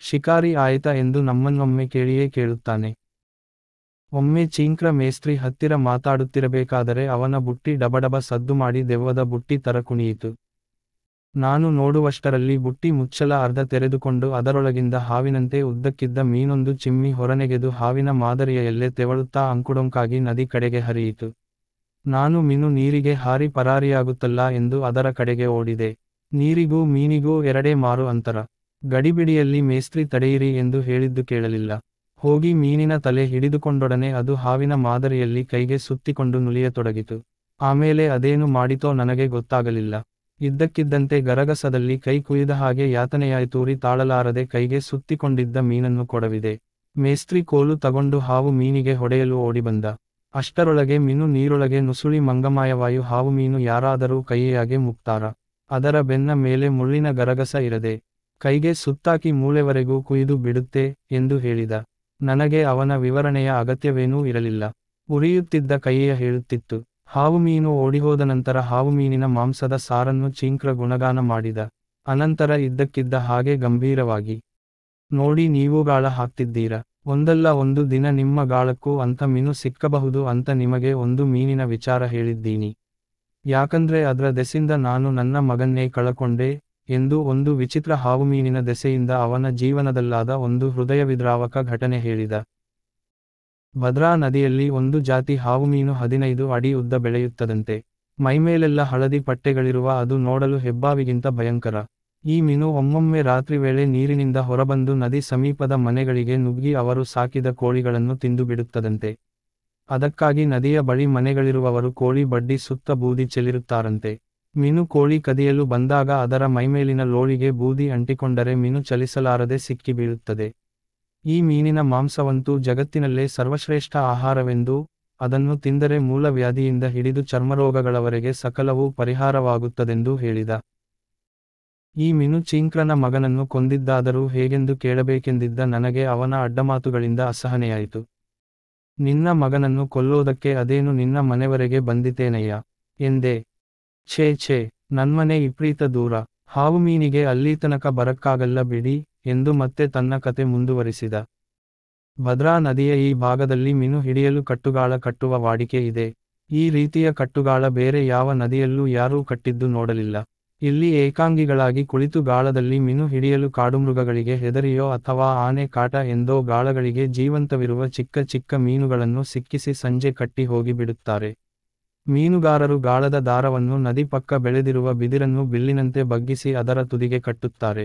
ಶಿಕಾರಿ ಆಯಿತಾ ಎಂದು ನಮ್ಮನ್ನೊಮ್ಮೆ ಕೇಳಿಯೇ ಕೇಳುತ್ತಾನೆ. ಒಮ್ಮೆ ಚೀಂಕ್ರ ಮೇಸ್ತ್ರಿ ಹತ್ತಿರ ಮಾತಾಡುತ್ತಿರಬೇಕಾದರೆ ಅವನ ಬುಟ್ಟಿ ಡಬಡಬ ಸದ್ದು ಮಾಡಿ ದೆವ್ವದ ಬುಟ್ಟಿ ತರ ಕುಣಿಯಿತು. ನಾನು ನೋಡುವಷ್ಟರಲ್ಲಿ ಬುಟ್ಟಿ ಮುಚ್ಚಲ ಅರ್ಧ ತೆರೆದುಕೊಂಡು ಅದರೊಳಗಿಂದ ಹಾವಿನಂತೆ ಉದ್ದಕ್ಕಿದ್ದ ಮೀನೊಂದು ಚಿಮ್ಮಿ ಹೊರನೆಗೆದು ಹಾವಿನ ಮಾದರಿಯ ಎಲ್ಲೆ ತೆವಳುತ್ತಾ ಅಂಕುಡೊಂಕಾಗಿ ನದಿ ಕಡೆಗೆ ಹರಿಯಿತು. ನಾನು ಮೀನು ನೀರಿಗೆ ಹಾರಿ ಪರಾರಿಯಾಗುತ್ತಲ್ಲ ಎಂದು ಅದರ ಕಡೆಗೆ ಓಡಿದೆ. ನೀರಿಗೂ ಮೀನಿಗೂ ಎರಡೇ ಮಾರು ಅಂತರ. ಗಡಿಬಿಡಿಯಲ್ಲಿ ಮೇಸ್ತ್ರಿ ತಡೆಯಿರಿ ಎಂದು ಹೇಳಿದ್ದು ಕೇಳಲಿಲ್ಲ. ಹೋಗಿ ಮೀನಿನ ತಲೆ ಹಿಡಿದುಕೊಂಡೊಡನೆ ಅದು ಹಾವಿನ ಮಾದರಿಯಲ್ಲಿ ಕೈಗೆ ಸುತ್ತಿಕೊಂಡು ನುಲಿಯತೊಡಗಿತು. ಆಮೇಲೆ ಅದೇನು ಮಾಡಿತೋ ನನಗೆ ಗೊತ್ತಾಗಲಿಲ್ಲ. ಇದ್ದಕ್ಕಿದ್ದಂತೆ ಗರಗಸದಲ್ಲಿ ಕೈ ಕುಯ್ದ ಹಾಗೆ ಯಾತನೆಯಾಯ್ತೂರಿ ತಾಳಲಾರದೆ ಕೈಗೆ ಸುತ್ತಿಕೊಂಡಿದ್ದ ಮೀನನ್ನು ಕೊಡವಿದೆ. ಮೇಸ್ತ್ರಿ ಕೋಲು ತಗೊಂಡು ಹಾವು ಮೀನಿಗೆ ಹೊಡೆಯಲು ಓಡಿಬಂದ. ಅಷ್ಟರೊಳಗೆ ಮೀನು ನೀರೊಳಗೆ ನುಸುಳಿ ಮಂಗಮಾಯವಾಯು. ಹಾವು ಮೀನು ಯಾರಾದರೂ ಕೈಯಾಗೆ ಮುಕ್ತಾರ? ಅದರ ಬೆನ್ನ ಮೇಲೆ ಮುಳ್ಳಿನ ಗರಗಸ ಇರದೆ ಕೈಗೆ ಸುತ್ತಾಕಿ ಮೂಳೆವರೆಗೂ ಕುಯ್ದು ಬಿಡುತ್ತೆ ಎಂದು ಹೇಳಿದ. ನನಗೆ ಅವನ ವಿವರಣೆಯ ಅಗತ್ಯವೇನೂ ಇರಲಿಲ್ಲ. ಉರಿಯುತ್ತಿದ್ದ ಕೈಯ ಹೇಳುತ್ತಿತ್ತು. ಹಾವುಮೀನು ಓಡಿಹೋದ ನಂತರ ಹಾವುಮೀನಿನ ಮಾಂಸದ ಸಾರನ್ನು ಚೀಂಕ್ರ ಗುಣಗಾನ ಮಾಡಿದ. ಅನಂತರ ಇದ್ದಕ್ಕಿದ್ದ ಹಾಗೆ ಗಂಭೀರವಾಗಿ, ನೋಡಿ ನೀವು ಗಾಳ ಹಾಕ್ತಿದ್ದೀರ. ಒಂದಲ್ಲ ಒಂದು ದಿನ ನಿಮ್ಮ ಗಾಳಕ್ಕೂ ಅಂಥ ಮೀನು ಸಿಕ್ಕಬಹುದು ಅಂತ ನಿಮಗೆ ಒಂದು ಮೀನಿನ ವಿಚಾರ ಹೇಳಿದ್ದೀನಿ. ಯಾಕಂದ್ರೆ ಅದ್ರ ದೆಸೆಯಿಂದ ನಾನು ನನ್ನ ಮಗನ್ನೇ ಕಳಕೊಂಡೆ ಎಂದು ಒಂದು ವಿಚಿತ್ರ ಹಾವುಮೀನಿನ ದೆಸೆಯಿಂದ ಅವನ ಜೀವನದಲ್ಲಾದ ಒಂದು ಹೃದಯವಿದ್ರಾವಕ ಘಟನೆ ಹೇಳಿದ. ಭದ್ರಾ ನದಿಯಲ್ಲಿ ಒಂದು ಜಾತಿ ಹಾವುಮೀನು 15 ಅಡಿ ಉದ್ದ ಬೆಳೆಯುತ್ತದಂತೆ. ಮೈಮೇಲೆಲ್ಲ ಹಳದಿ ಪಟ್ಟೆಗಳಿರುವ ಅದು ನೋಡಲು ಹೆಬ್ಬಾವಿಗಿಂತ ಭಯಂಕರ. ಈ ಮೀನು ಒಮ್ಮೊಮ್ಮೆ ರಾತ್ರಿ ವೇಳೆ ನೀರಿನಿಂದ ಹೊರಬಂದು ನದಿ ಸಮೀಪದ ಮನೆಗಳಿಗೆ ನುಗ್ಗಿ ಅವರು ಸಾಕಿದ ಕೋಳಿಗಳನ್ನು ತಿಂದು ಬಿಡುತ್ತದಂತೆ. ಅದಕ್ಕಾಗಿ ನದಿಯ ಬಳಿ ಮನೆಗಳಿರುವವರು ಕೋಳಿ ಬಡ್ಡಿ ಸುತ್ತ ಬೂದಿ ಚೆಲ್ಲಿರುತ್ತಾರಂತೆ. ಮೀನು ಕೋಳಿ ಕದಿಯಲು ಬಂದಾಗ ಅದರ ಮೈಮೇಲಿನ ಲೋಳಿಗೆ ಬೂದಿ ಅಂಟಿಕೊಂಡರೆ ಮೀನು ಚಲಿಸಲಾರದೆ ಸಿಕ್ಕಿ ಬೀಳುತ್ತದೆ. ಈ ಮೀನಿನ ಮಾಂಸವಂತೂ ಜಗತ್ತಿನಲ್ಲೇ ಸರ್ವಶ್ರೇಷ್ಠ ಆಹಾರವೆಂದೂ ಅದನ್ನು ತಿಂದರೆ ಮೂಲವ್ಯಾಧಿಯಿಂದ ಹಿಡಿದು ಚರ್ಮರೋಗಗಳವರೆಗೆ ಸಕಲವೂ ಪರಿಹಾರವಾಗುತ್ತದೆಂದೂ ಹೇಳಿದ. ಈ ಮೀನು ಚೀಂಕ್ರನ ಮಗನನ್ನು ಕೊಂದಿದ್ದಾದರೂ ಹೇಗೆಂದು ಕೇಳಬೇಕೆಂದಿದ್ದ ನನಗೆ ಅವನ ಅಡ್ಡಮಾತುಗಳಿಂದ ಅಸಹನೆಯಾಯಿತು. ನಿನ್ನ ಮಗನನ್ನು ಕೊಲ್ಲೋದಕ್ಕೆ ಅದೇನು ನಿನ್ನ ಮನೆವರೆಗೆ ಬಂದಿತೇನಯ್ಯ ಎಂದೆ. ಛೇ ಛೇ, ನನ್ಮನೆ ಇಪ್ರೀತ ದೂರ, ಹಾವುಮೀನಿಗೆ ಅಲ್ಲೀತನಕ ಬರಕ್ಕಾಗಲ್ಲ ಬಿಡಿ ಎಂದು ಮತ್ತೆ ತನ್ನ ಕತೆ ಮುಂದುವರಿಸಿದ. ಭದ್ರಾ ನದಿಯ ಈ ಭಾಗದಲ್ಲಿ ಮೀನು ಹಿಡಿಯಲು ಕಟ್ಟುಗಾಳ ಕಟ್ಟುವ ವಾಡಿಕೆ ಇದೆ. ಈ ರೀತಿಯ ಕಟ್ಟುಗಾಳ ಬೇರೆ ಯಾವ ನದಿಯಲ್ಲೂ ಯಾರೂ ಕಟ್ಟಿದ್ದು ನೋಡಲಿಲ್ಲ. ಇಲ್ಲಿ ಏಕಾಂಗಿಗಳಾಗಿ ಕುಳಿತು ಗಾಳದಲ್ಲಿ ಮೀನು ಹಿಡಿಯಲು ಕಾಡುಮೃಗಗಳಿಗೆ ಹೆದರಿಯೋ ಅಥವಾ ಆನೆ ಕಾಟ ಎಂದೋ ಗಾಳಗಳಿಗೆ ಜೀವಂತವಿರುವ ಚಿಕ್ಕ ಚಿಕ್ಕ ಮೀನುಗಳನ್ನು ಸಿಕ್ಕಿಸಿ ಸಂಜೆ ಕಟ್ಟಿ ಹೋಗಿ ಬಿಡುತ್ತಾರೆ. ಮೀನುಗಾರರು ಗಾಳದ ದಾರವನ್ನು ನದಿ ಪಕ್ಕ ಬೆಳೆದಿರುವ ಬಿದಿರನ್ನು ಬಿಲ್ಲಿನಂತೆ ಬಗ್ಗಿಸಿ ಅದರ ತುದಿಗೆ ಕಟ್ಟುತ್ತಾರೆ.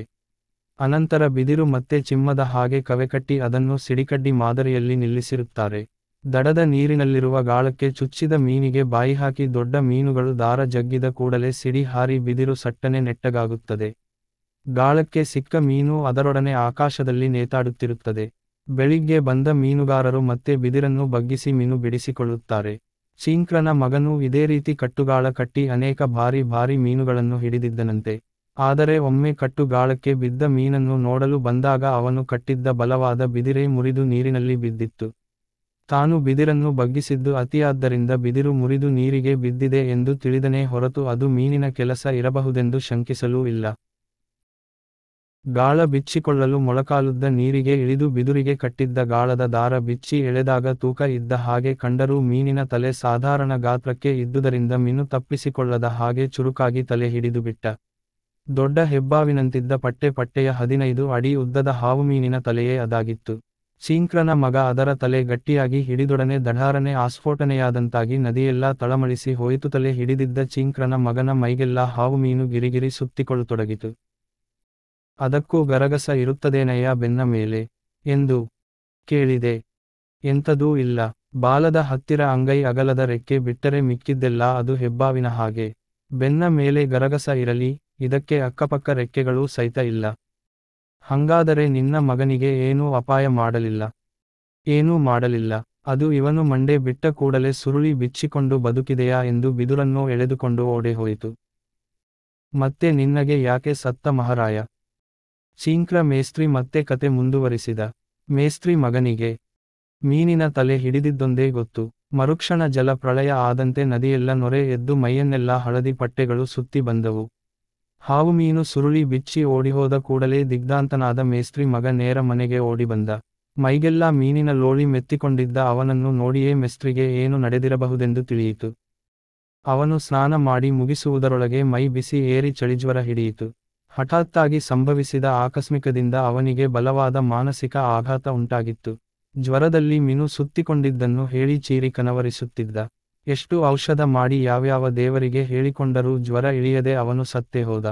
ಅನಂತರ ಬಿದಿರು ಮತ್ತೆ ಚಿಮ್ಮದ ಹಾಗೆ ಕವೆಕಟ್ಟಿ ಅದನ್ನು ಸಿಡಿಕಡ್ಡಿ ಮಾದರಿಯಲ್ಲಿ ನಿಲ್ಲಿಸಿರುತ್ತಾರೆ. ದಡದ ನೀರಿನಲ್ಲಿರುವ ಗಾಳಕ್ಕೆ ಚುಚ್ಚಿದ ಮೀನಿಗೆ ಬಾಯಿ ಹಾಕಿ ದೊಡ್ಡ ಮೀನುಗಳು ದಾರ ಜಗ್ಗಿದ ಕೂಡಲೇ ಸಿಡಿ ಹಾರಿ ಬಿದಿರು ಸಟ್ಟನೆ ನೆಟ್ಟಗಾಗುತ್ತದೆ. ಗಾಳಕ್ಕೆ ಸಿಕ್ಕ ಮೀನು ಅದರೊಡನೆ ಆಕಾಶದಲ್ಲಿ ನೇತಾಡುತ್ತಿರುತ್ತದೆ. ಬೆಳಿಗ್ಗೆ ಬಂದ ಮೀನುಗಾರರು ಮತ್ತೆ ಬಿದಿರನ್ನು ಬಗ್ಗಿಸಿ ಮೀನು ಬಿಡಿಸಿಕೊಳ್ಳುತ್ತಾರೆ. ಚೀಂಕ್ರನ ಮಗನೂ ಇದೇ ರೀತಿ ಕಟ್ಟುಗಾಳ ಕಟ್ಟಿ ಅನೇಕ ಭಾರಿ ಭಾರಿ ಮೀನುಗಳನ್ನು ಹಿಡಿದಿದ್ದನಂತೆ. ಆದರೆ ಒಮ್ಮೆ ಕಟ್ಟುಗಾಳಕ್ಕೆ ಬಿದ್ದ ಮೀನನ್ನು ನೋಡಲು ಬಂದಾಗ ಅವನು ಕಟ್ಟಿದ್ದ ಬಲವಾದ ಬಿದಿರೇ ಮುರಿದು ನೀರಿನಲ್ಲಿ ಬಿದ್ದಿತ್ತು. ತಾನು ಬಿದಿರನ್ನು ಬಗ್ಗಿಸಿದ್ದು ಅತಿಯಾದ್ದರಿಂದ ಬಿದಿರು ಮುರಿದು ನೀರಿಗೆ ಬಿದ್ದಿದೆ ಎಂದು ತಿಳಿದನೇ ಹೊರತು ಅದು ಮೀನಿನ ಕೆಲಸ ಇರಬಹುದೆಂದು ಶಂಕಿಸಲೂ ಇಲ್ಲ. ಗಾಳ ಬಿಚ್ಚಿಕೊಳ್ಳಲು ಮೊಳಕಾಲುದ್ದ ನೀರಿಗೆ ಇಳಿದು ಬಿದುರಿಗೆ ಕಟ್ಟಿದ್ದ ಗಾಳದ ದಾರ ಬಿಚ್ಚಿ ಎಳೆದಾಗ ತೂಕ ಇದ್ದ ಹಾಗೆ ಕಂಡರೂ ಮೀನಿನ ತಲೆ ಸಾಧಾರಣ ಗಾತ್ರಕ್ಕೆ ಇದ್ದುದರಿಂದ ಮೀನು ತಪ್ಪಿಸಿಕೊಳ್ಳದ ಹಾಗೆ ಚುರುಕಾಗಿ ತಲೆ ಹಿಡಿದುಬಿಟ್ಟ. ದೊಡ್ಡ ಹೆಬ್ಬಾವಿನಂತಿದ್ದ ಪಟ್ಟೆ ಪಟ್ಟೆಯ 15 ಅಡಿ ಉದ್ದದ ಹಾವುಮೀನಿನ ತಲೆಯೇ ಅದಾಗಿತ್ತು. ಚೀಂಕ್ರನ ಮಗ ಅದರ ತಲೆ ಗಟ್ಟಿಯಾಗಿ ಹಿಡಿದೊಡನೆ ದಢಾರನೆ ಆಸ್ಫೋಟನೆಯಾದಂತಾಗಿ ನದಿಯೆಲ್ಲ ತಳಮಳಿಸಿ ಹೋಯಿತು. ತಲೆ ಹಿಡಿದಿದ್ದ ಚೀಂಕ್ರನ ಮಗನ ಮೈಗೆಲ್ಲ ಹಾವುಮೀನು ಗಿರಿಗಿರಿ ಸುತ್ತಿಕೊಳ್ಳತೊಡಗಿತು. ಅದಕ್ಕೂ ಗರಗಸ ಇರುತ್ತದೇನಯ್ಯ ಬೆನ್ನ ಮೇಲೆ ಎಂದು ಕೇಳಿದೆ. ಎಂಥದೂ ಇಲ್ಲ, ಬಾಲದ ಹತ್ತಿರ ಅಂಗೈ ಅಗಲದ ರೆಕ್ಕೆ ಬಿಟ್ಟರೆ ಮಿಕ್ಕಿದ್ದೆಲ್ಲ ಅದು ಹೆಬ್ಬಾವಿನ ಹಾಗೆ. ಬೆನ್ನ ಮೇಲೆ ಗರಗಸ ಇರಲಿ, ಇದಕ್ಕೆ ಅಕ್ಕಪಕ್ಕ ರೆಕ್ಕೆಗಳೂ ಸಹಿತ ಇಲ್ಲ. ಹಂಗಾದರೆ ನಿನ್ನ ಮಗನಿಗೆ ಏನೂ ಅಪಾಯ ಮಾಡಲಿಲ್ಲ? ಏನೂ ಮಾಡಲಿಲ್ಲ. ಅದು ಇವನು ಮಂಡೆ ಬಿಟ್ಟ ಕೂಡಲೇ ಸುರುಳಿ ಬಿಚ್ಚಿಕೊಂಡು ಬದುಕಿದೆಯಾ ಎಂದು ಬಿದುರನ್ನೋ ಎಳೆದುಕೊಂಡು ಓಡೆ ಹೋಯಿತು. ಮತ್ತೆ ನಿನ್ನಗೆ ಯಾಕೆ ಸತ್ತ ಮಹಾರಾಯ? ಚೀಂಕ್ರ ಮೇಸ್ತ್ರಿ ಮತ್ತೆ ಕತೆ ಮುಂದುವರಿಸಿದ. ಮೇಸ್ತ್ರಿ ಮಗನಿಗೆ ಮೀನಿನ ತಲೆ ಹಿಡಿದಿದ್ದೊಂದೇ ಗೊತ್ತು. ಮರುಕ್ಷಣ ಜಲ ಪ್ರಳಯ ಆದಂತೆ ನದಿಯೆಲ್ಲ ನೊರೆ ಎದ್ದು ಮೈಯನ್ನೆಲ್ಲ ಹಳದಿ ಪಟ್ಟೆಗಳು ಸುತ್ತಿ ಬಂದವು. ಹಾವು ಮೀನು ಸುರುಳಿ ಬಿಚ್ಚಿ ಓಡಿಹೋದ ಕೂಡಲೇ ದಿಗ್ಭ್ರಾಂತನಾದ ಮೇಸ್ತ್ರಿ ಮಗ ನೇರ ಮನೆಗೆ ಓಡಿಬಂದ. ಮೈಗೆಲ್ಲ ಮೀನಿನ ಲೋಳಿ ಮೆತ್ತಿಕೊಂಡಿದ್ದ ಅವನನ್ನು ನೋಡಿಯೇ ಮೇಸ್ತ್ರಿಗೆ ಏನು ನಡೆದಿರಬಹುದೆಂದು ತಿಳಿಯಿತು. ಅವನು ಸ್ನಾನ ಮಾಡಿ ಮುಗಿಸುವುದರೊಳಗೆ ಮೈ ಬಿಸಿ ಏರಿ ಚಳಿಜ್ವರ ಹಿಡಿಯಿತು. ಹಠಾತ್ತಾಗಿ ಸಂಭವಿಸಿದ ಆಕಸ್ಮಿಕದಿಂದ ಅವನಿಗೆ ಬಲವಾದ ಮಾನಸಿಕ ಆಘಾತ ಉಂಟಾಗಿತ್ತು. ಜ್ವರದಲ್ಲಿ ಮಿನು ಸುತ್ತಿಕೊಂಡಿದ್ದನ್ನು ಹೇಳಿ ಚೀರಿ ಕನವರಿಸುತ್ತಿದ್ದ. ಎಷ್ಟು ಔಷಧ ಮಾಡಿ ಯಾವ್ಯಾವ ದೇವರಿಗೆ ಹೇಳಿಕೊಂಡರೂ ಜ್ವರ ಇಳಿಯದೆ ಅವನು ಸತ್ತೇ ಹೋದ.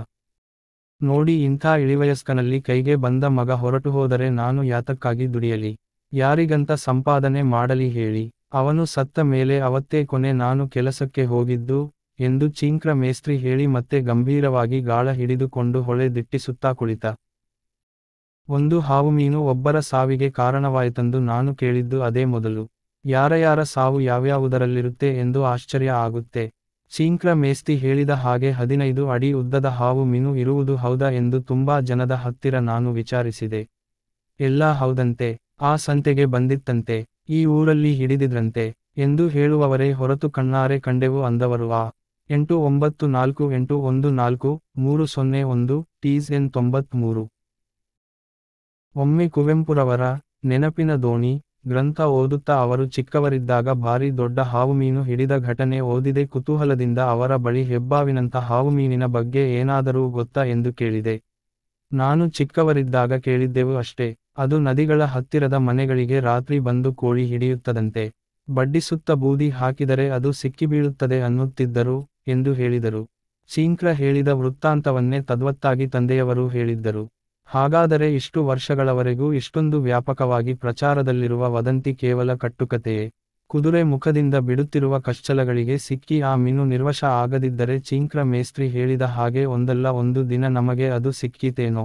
ನೋಡಿ, ಇಂಥ ಇಳಿವಯಸ್ಕನಲ್ಲಿ ಕೈಗೆ ಬಂದ ಮಗ ಹೊರಟು ಹೋದರೆ ನಾನು ಯಾತಕ್ಕಾಗಿ ದುಡಿಯಲಿ, ಯಾರಿಗಂತ ಸಂಪಾದನೆ ಮಾಡಲಿ ಹೇಳಿ. ಅವನು ಸತ್ತ ಮೇಲೆ ಅವತ್ತೇ ಕೊನೆ ನಾನು ಕೆಲಸಕ್ಕೆ ಹೋಗಿದ್ದು ಎಂದು ಚೀಂಕ್ರ ಮೇಸ್ತ್ರಿ ಹೇಳಿ ಮತ್ತೆ ಗಂಭೀರವಾಗಿ ಗಾಳ ಹಿಡಿದುಕೊಂಡು ಹೊಳೆ ದಿಟ್ಟಿಸುತ್ತಾ ಕುಳಿತ. ಒಂದು ಹಾವು ಮೀನು ಒಬ್ಬರ ಸಾವಿಗೆ ಕಾರಣವಾಯಿತೆಂದು ನಾನು ಕೇಳಿದ್ದು ಅದೇ ಮೊದಲು. ಯಾರ ಸಾವು ಯಾವ್ಯಾವುದರಲ್ಲಿರುತ್ತೆ ಎಂದು ಆಶ್ಚರ್ಯ ಆಗುತ್ತೆ. ಚೀಂಕ್ರ ಮೇಸ್ತ್ರಿ ಹೇಳಿದ ಹಾಗೆ 15 ಅಡಿ ಉದ್ದದ ಹಾವು ಮೀನು ಇರುವುದು ಹೌದಾ ಎಂದು ತುಂಬಾ ಜನದ ಹತ್ತಿರ ನಾನು ವಿಚಾರಿಸಿದೆ. ಎಲ್ಲಾ ಹೌದಂತೆ, ಆ ಸಂತೆಗೆ ಬಂದಿತ್ತಂತೆ, ಈ ಊರಲ್ಲಿ ಹಿಡಿದಿದ್ರಂತೆ ಎಂದು ಹೇಳುವವರೇ ಹೊರತು ಕಣ್ಣಾರೆ ಕಂಡೆವು ಅಂದವರು ಆ 8948143001 TSN 93. ಒಮ್ಮೆ ಕುವೆಂಪುರವರ ನೆನಪಿನ ದೋಣಿ ಗ್ರಂಥ ಓದುತ್ತಾ ಅವರು ಚಿಕ್ಕವರಿದ್ದಾಗ ಭಾರಿ ದೊಡ್ಡ ಹಾವುಮೀನು ಹಿಡಿದ ಘಟನೆ ಓದಿದೆ. ಕುತೂಹಲದಿಂದ ಅವರ ಬಳಿ ಹೆಬ್ಬಾವಿನಂಥ ಹಾವುಮೀನಿನ ಬಗ್ಗೆ ಏನಾದರೂ ಗೊತ್ತಾ ಎಂದು ಕೇಳಿದೆ. ನಾನು ಚಿಕ್ಕವರಿದ್ದಾಗ ಕೇಳಿದ್ದೆವು ಅಷ್ಟೇ, ಅದು ನದಿಗಳ ಹತ್ತಿರದ ಮನೆಗಳಿಗೆ ರಾತ್ರಿ ಬಂದು ಕೋಳಿ ಹಿಡಿಯುತ್ತದಂತೆ, ಬಡ್ಡಿಸುತ್ತ ಬೂದಿ ಹಾಕಿದರೆ ಅದು ಸಿಕ್ಕಿಬೀಳುತ್ತದೆ ಅನ್ನುತ್ತಿದ್ದರು ಎಂದು ಹೇಳಿದರು. ಚೀಂಕ್ರ ಹೇಳಿದ ವೃತ್ತಾಂತವನ್ನೇ ತದ್ವತ್ತಾಗಿ ತಂದೆಯವರು ಹೇಳಿದ್ದರು. ಹಾಗಾದರೆ ಇಷ್ಟು ವರ್ಷಗಳವರೆಗೂ ಇಷ್ಟೊಂದು ವ್ಯಾಪಕವಾಗಿ ಪ್ರಚಾರದಲ್ಲಿರುವ ವದಂತಿ ಕೇವಲ ಕಟ್ಟುಕತೆಯೇ? ಕುದುರೆ ಮುಖದಿಂದ ಬಿಡುತ್ತಿರುವ ಕಶ್ಚಲಗಳಿಗೆ ಸಿಕ್ಕಿ ಆ ಮೀನು ನಿರ್ವಶ ಆಗದಿದ್ದರೆ ಚೀಂಕ್ರ ಮೇಸ್ತ್ರಿ ಹೇಳಿದ ಹಾಗೆ ಒಂದಲ್ಲ ಒಂದು ದಿನ ನಮಗೆ ಅದು ಸಿಕ್ಕೀತೇನೋ?